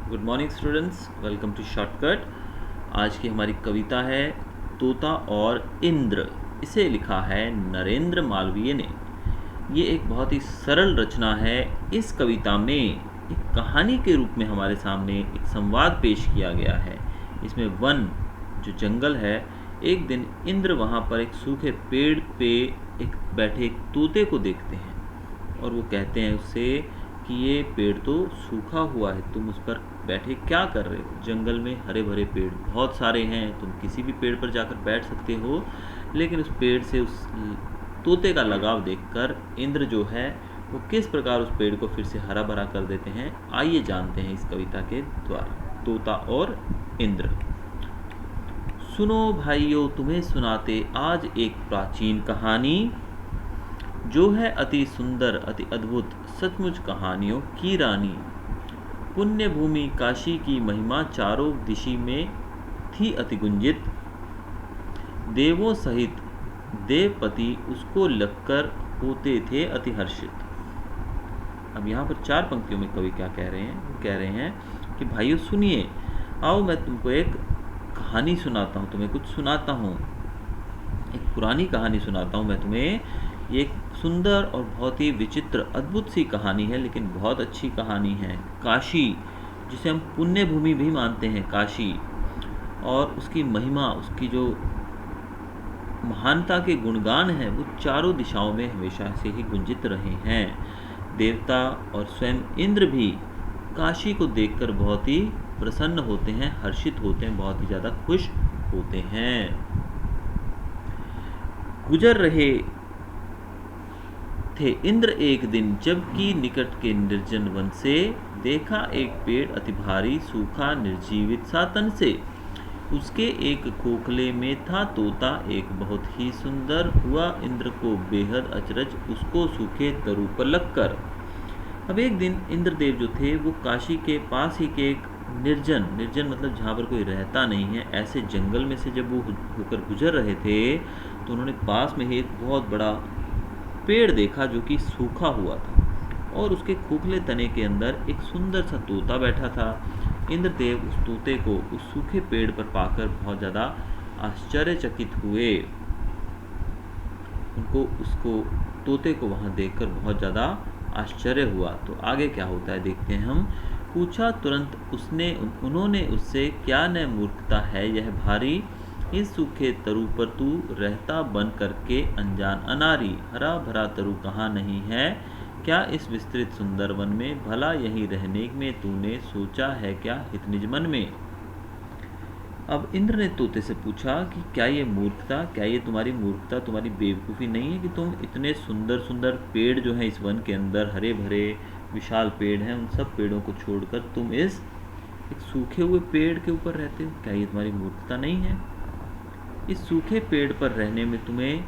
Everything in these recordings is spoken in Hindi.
Good morning students, welcome to shortcut. आज की हमारी कविता है तोता और इंद्र। इसे लिखा है नरेंद्र मालवीय ने। ये एक बहुत ही सरल रचना है। इस कविता में एक कहानी के रूप में हमारे सामने एक संवाद पेश किया गया है। इसमें वन जो जंगल है, एक दिन इंद्र वहाँ पर एक सूखे पेड़ पे बैठे एक तोते को देखते हैं और वो कहते हैं उससे कि ये पेड़ तो सूखा हुआ है, तुम उस पर बैठे क्या कर रहे हो? जंगल में हरे भरे पेड़ बहुत सारे हैं, तुम किसी भी पेड़ पर जाकर बैठ सकते हो। लेकिन उस पेड़ से उस तोते का लगाव देखकर इंद्र जो है वो किस प्रकार उस पेड़ को फिर से हरा भरा कर देते हैं, आइए जानते हैं इस कविता के द्वारा। तोता और इंद्र। सुनो भाइयों, तुम्हें सुनाते आज एक प्राचीन कहानी, जो है अति सुंदर अति अद्भुत, सचमुच कहानियों की रानी। पुण्य भूमि काशी की महिमा चारों दिशि में थी अति गुंजित। देवों सहित देवपति उसको लगकर होते थे अति हर्षित। अब यहाँ पर 4 पंक्तियों में कवि क्या कह रहे हैं? वो कह रहे हैं कि भाइयों सुनिए, आओ मैं तुमको एक कहानी सुनाता हूँ, तुम्हें कुछ सुनाता हूँ, एक पुरानी कहानी सुनाता हूँ मैं तुम्हें। ये एक सुंदर और बहुत ही विचित्र अद्भुत सी कहानी है, लेकिन बहुत अच्छी कहानी है। काशी, जिसे हम पुण्य भूमि भी मानते हैं, काशी, और उसकी महिमा, उसकी जो महानता के गुणगान हैं, वो चारों दिशाओं में हमेशा से ही गुंजित रहे हैं। देवता और स्वयं इंद्र भी काशी को देखकर बहुत ही प्रसन्न होते हैं, हर्षित होते हैं, बहुत ही ज़्यादा खुश होते हैं। गुजर रहे थे इंद्र एक दिन, जबकि निकट के निर्जन वन से देखा एक पेड़ अति भारी, सूखा निर्जीवित सा तन से। उसके एक खोखले में था तोता एक बहुत ही सुंदर, हुआ इंद्र को बेहद अचरज उसको सूखे तरू पर लगकर। अब एक दिन इंद्रदेव जो थे वो काशी के पास ही के एक निर्जन मतलब जहाँ पर कोई रहता नहीं है, ऐसे जंगल में से जब वो होकर गुजर रहे थे तो उन्होंने पास में ही एक बहुत बड़ा पेड़ देखा जो कि सूखा हुआ था, और उसके खोखले तने के अंदर एक सुंदर सा तोता बैठा था। इंद्रदेव उस तोते को उस सूखे पेड़ पर पाकर बहुत ज़्यादा आश्चर्यचकित हुए। उनको उसको तोते को वहाँ देखकर बहुत ज़्यादा आश्चर्य हुआ। तो आगे क्या होता है देखते हैं हम। पूछा तुरंत उन्होंने उससे, क्या न मूर्खता है यह भारी, इस सूखे तरु पर तू रहता बन करके अनजान अनारी। हरा भरा तरु कहाँ नहीं है, क्या इस विस्तृत सुंदर वन में, भला यहीं रहने में तूने सोचा है क्या हित निज मन में। अब इंद्र ने तोते से पूछा कि क्या ये मूर्खता, क्या ये तुम्हारी मूर्खता, तुम्हारी बेवकूफ़ी नहीं है कि तुम इतने सुंदर सुंदर पेड़ जो हैं इस वन के अंदर, हरे भरे विशाल पेड़ हैं, उन सब पेड़ों को छोड़कर तुम इस एक सूखे हुए पेड़ के ऊपर रहते हो? क्या ये तुम्हारी मूर्खता नहीं है? इस सूखे पेड़ पर रहने में तुम्हें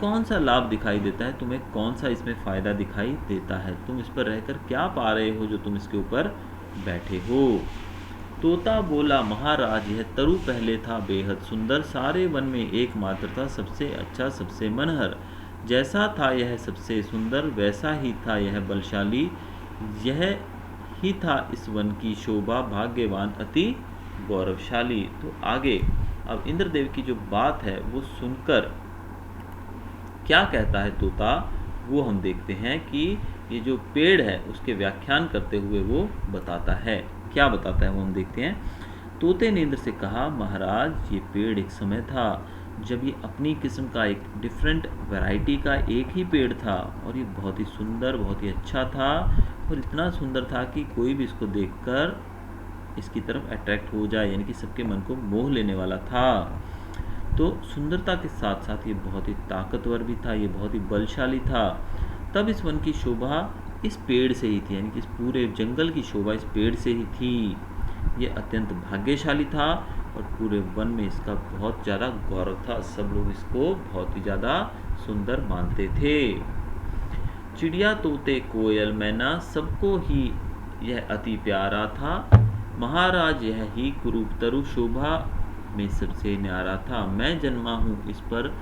कौन सा लाभ दिखाई देता है, तुम्हें कौन सा इसमें फ़ायदा दिखाई देता है? तुम इस पर रहकर क्या पा रहे हो जो तुम इसके ऊपर बैठे हो? तोता बोला, महाराज यह तरु पहले था बेहद सुंदर, सारे वन में एकमात्र था, सबसे अच्छा सबसे मनहर। जैसा था यह सबसे सुंदर, वैसा ही था यह बलशाली, यह ही था इस वन की शोभा, भाग्यवान अति गौरवशाली। तो आगे अब इंद्रदेव की जो बात है वो सुनकर क्या कहता है तोता, वो हम देखते हैं कि ये जो पेड़ है उसके व्याख्यान करते हुए वो बताता है। क्या बताता है वो हम देखते हैं। तोते ने इंद्र से कहा, महाराज ये पेड़ एक समय था जब ये अपनी किस्म का एक डिफरेंट वैरायटी का एक ही पेड़ था, और ये बहुत ही सुंदर, बहुत ही अच्छा था, और इतना सुंदर था कि कोई भी इसको देखकर इसकी तरफ अट्रैक्ट हो जाए, यानी कि सबके मन को मोह लेने वाला था। तो सुंदरता के साथ साथ ये बहुत ही ताकतवर भी था, ये बहुत ही बलशाली था। तब इस वन की शोभा इस पेड़ से ही थी, यानी कि इस पूरे जंगल की शोभा इस पेड़ से ही थी। ये अत्यंत भाग्यशाली था और पूरे वन में इसका बहुत ज़्यादा गौरव था, सब लोग इसको बहुत ही ज़्यादा सुंदर मानते थे। चिड़िया तोते कोयल मैना सबको ही यह अति प्यारा था, महाराज यह ही कुरूप तरु शोभा में सबसे न्यारा था। मैं जन्मा हूँ इस पर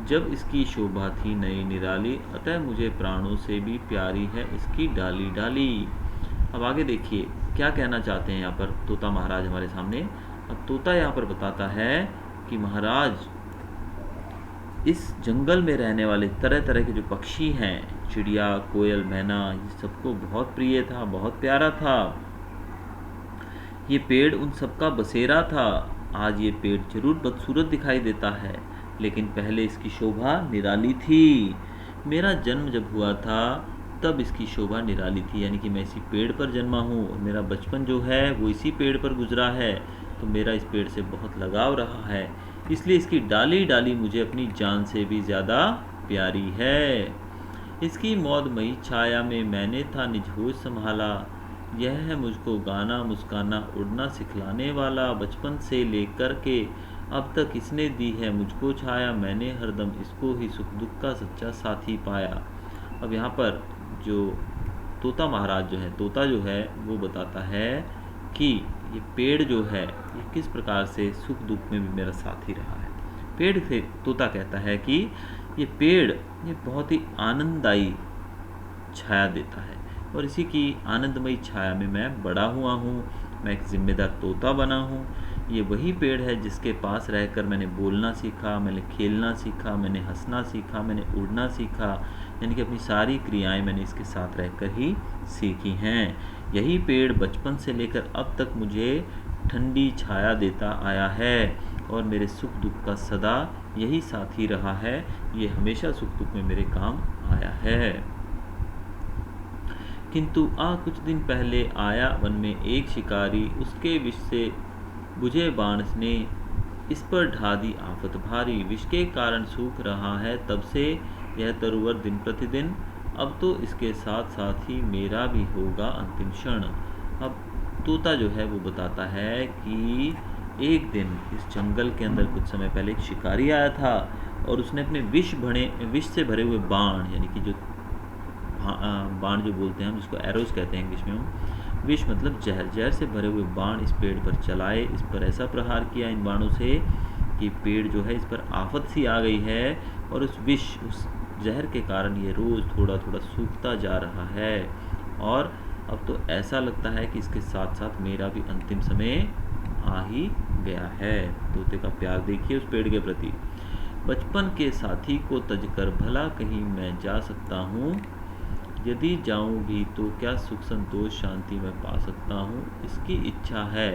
जब इसकी शोभा थी नई निराली, अतः मुझे प्राणों से भी प्यारी है इसकी डाली डाली। अब आगे देखिए क्या कहना चाहते हैं यहाँ पर तोता महाराज हमारे सामने। अब तोता यहाँ पर बताता है कि महाराज, इस जंगल में रहने वाले तरह तरह के जो पक्षी हैं, चिड़िया, कोयल, मैना, ये सबको बहुत प्रिय था, बहुत प्यारा था। ये पेड़ उन सबका बसेरा था। आज ये पेड़ जरूर बदसूरत दिखाई देता है, लेकिन पहले इसकी शोभा निराली थी। मेरा जन्म जब हुआ था तब इसकी शोभा निराली थी, यानी कि मैं इसी पेड़ पर जन्मा हूँ और मेरा बचपन जो है वो इसी पेड़ पर गुजरा है, तो मेरा इस पेड़ से बहुत लगाव रहा है, इसलिए इसकी डाली डाली मुझे अपनी जान से भी ज़्यादा प्यारी है। इसकी मौदमयी छाया में मैंने था निज होश संभाला। यह है मुझको गाना, मुस्काना, उड़ना सिखलाने वाला। बचपन से लेकर के अब तक इसने दी है मुझको छाया। मैंने हरदम इसको ही सुख दुख का सच्चा साथी पाया। अब यहाँ पर जो तोता महाराज जो है, तोता जो है वो बताता है कि ये पेड़ जो है ये किस प्रकार से सुख दुख में भी मेरा साथी रहा है। पेड़ से तोता कहता है कि ये पेड़ ये बहुत ही आनंददायी छाया देता है और इसी की आनंदमयी छाया में मैं बड़ा हुआ हूँ। मैं एक जिम्मेदार तोता बना हूँ। ये वही पेड़ है जिसके पास रहकर मैंने बोलना सीखा, मैंने खेलना सीखा, मैंने हंसना सीखा, मैंने उड़ना सीखा, यानी कि अपनी सारी क्रियाएं मैंने इसके साथ रहकर ही सीखी हैं। यही पेड़ बचपन से लेकर अब तक मुझे ठंडी छाया देता आया है और मेरे सुख दुख का सदा यही साथी रहा है। ये हमेशा सुख दुख में मेरे काम आया है। किंतु कुछ दिन पहले आया वन में एक शिकारी, उसके विष से बुझे बाण ने इस पर ढा दी आफत भारी। विष के कारण सूख रहा है तब से यह तरुवर दिन प्रतिदिन, अब तो इसके साथ साथ ही मेरा भी होगा अंतिम क्षण। अब तोता जो है वो बताता है कि एक दिन इस जंगल के अंदर कुछ समय पहले एक शिकारी आया था और उसने अपने विष से भरे हुए बाण, यानी कि जो बाण जो बोलते हैं हम, जिसको एरोज कहते हैं इंग्लिश में हम, विष मतलब जहर, जहर से भरे हुए बाण इस पेड़ पर चलाए। इस पर ऐसा प्रहार किया इन बाणों से कि पेड़ जो है इस पर आफत सी आ गई है और उस जहर के कारण ये रोज़ थोड़ा थोड़ा सूखता जा रहा है और अब तो ऐसा लगता है कि इसके साथ साथ मेरा भी अंतिम समय आ ही गया है। तोते का प्यार देखिए उस पेड़ के प्रति। बचपन के साथी को तजकर भला कहीं मैं जा सकता हूँ, यदि जाऊँ भी तो क्या सुख संतोष शांति मैं पा सकता हूँ। इसकी इच्छा है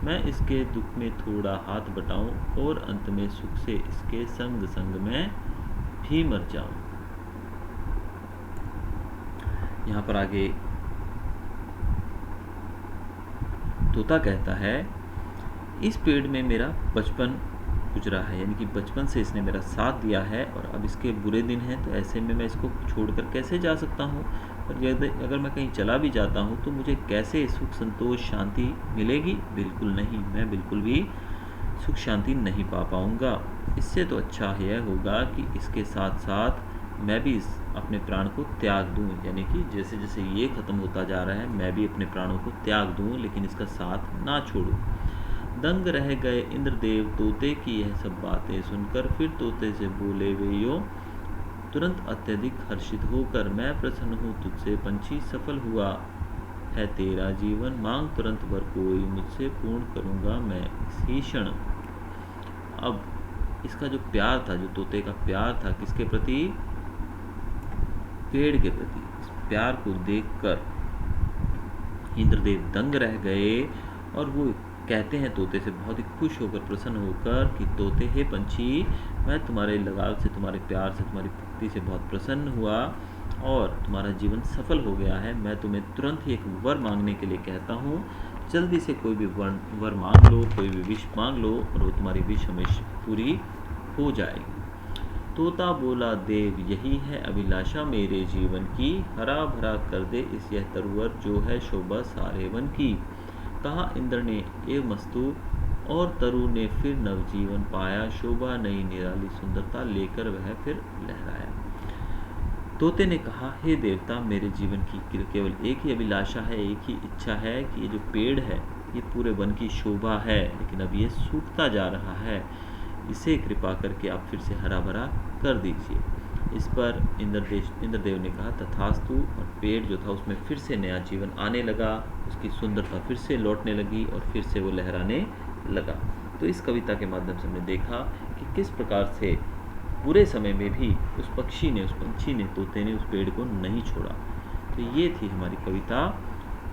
मैं इसके दुख में थोड़ा हाथ बटाऊँ और अंत में सुख से इसके संग संग में भी मर जाऊँ। यहाँ पर आगे तोता कहता है, इस पेड़ में मेरा बचपन गुजरा है, यानी कि बचपन से इसने मेरा साथ दिया है और अब इसके बुरे दिन हैं, तो ऐसे में मैं इसको छोड़कर कैसे जा सकता हूँ। और यदि अगर मैं कहीं चला भी जाता हूँ तो मुझे कैसे सुख संतोष शांति मिलेगी? बिल्कुल नहीं, मैं बिल्कुल भी सुख शांति नहीं पा पाऊँगा। इससे तो अच्छा यह होगा कि इसके साथ साथ मैं भी अपने प्राण को त्याग दूँ, यानी कि जैसे जैसे ये ख़त्म होता जा रहा है मैं भी अपने प्राणों को त्याग दूँ, लेकिन इसका साथ ना छोड़ूँ। दंग रह गए इंद्रदेव तोते की यह सब बातें सुनकर, फिर तोते से बोले वे यूं तुरंत अत्यधिक हर्षित होकर, मैं प्रसन्न हूँ तुझसे पंछी, सफल हुआ है तेरा जीवन, मांग तुरंत वर कोई मुझसे पूर्ण करूँगा मैं इसी क्षण। अब इसका जो प्यार था, जो तोते का प्यार था किसके प्रति? पेड़ के प्रति। इस प्यार को देखकर इंद्रदेव दंग रह गए और वो कहते हैं तोते से बहुत ही खुश होकर, प्रसन्न होकर कि तोते, हे पंछी, मैं तुम्हारे लगाव से, तुम्हारे प्यार से, तुम्हारी भक्ति से बहुत प्रसन्न हुआ और तुम्हारा जीवन सफल हो गया है। मैं तुम्हें तुरंत ही एक वर मांगने के लिए कहता हूँ, जल्दी से कोई भी वर मांग लो, कोई भी विश मांग लो और वो तुम्हारी विश हमेशा पूरी हो जाएगी। तोता बोला, देव यही है अभिलाषा मेरे जीवन की, हरा भरा कर दे इस यह तरुवर जो है शोभा सारे वन की। कहा इंद्र ने एव मस्तु और तरु ने फिर नवजीवन पाया, शोभा नई निराली सुंदरता लेकर वह फिर लहराया। तोते ने कहा, हे देवता, मेरे जीवन की केवल एक ही अभिलाषा है, एक ही इच्छा है कि ये जो पेड़ है ये पूरे वन की शोभा है, लेकिन अब ये सूखता जा रहा है, इसे कृपा करके आप फिर से हरा भरा कर दीजिए। इस पर इंद्रदेव ने कहा तथास्तु, और पेड़ जो था उसमें फिर से नया जीवन आने लगा, उसकी सुंदरता फिर से लौटने लगी और फिर से वो लहराने लगा। तो इस कविता के माध्यम से हमने देखा कि किस प्रकार से बुरे समय में भी उस पक्षी ने, उस पंछी ने, तोते ने उस पेड़ को नहीं छोड़ा। तो ये थी हमारी कविता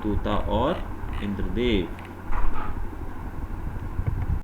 तोता और इंद्रदेव।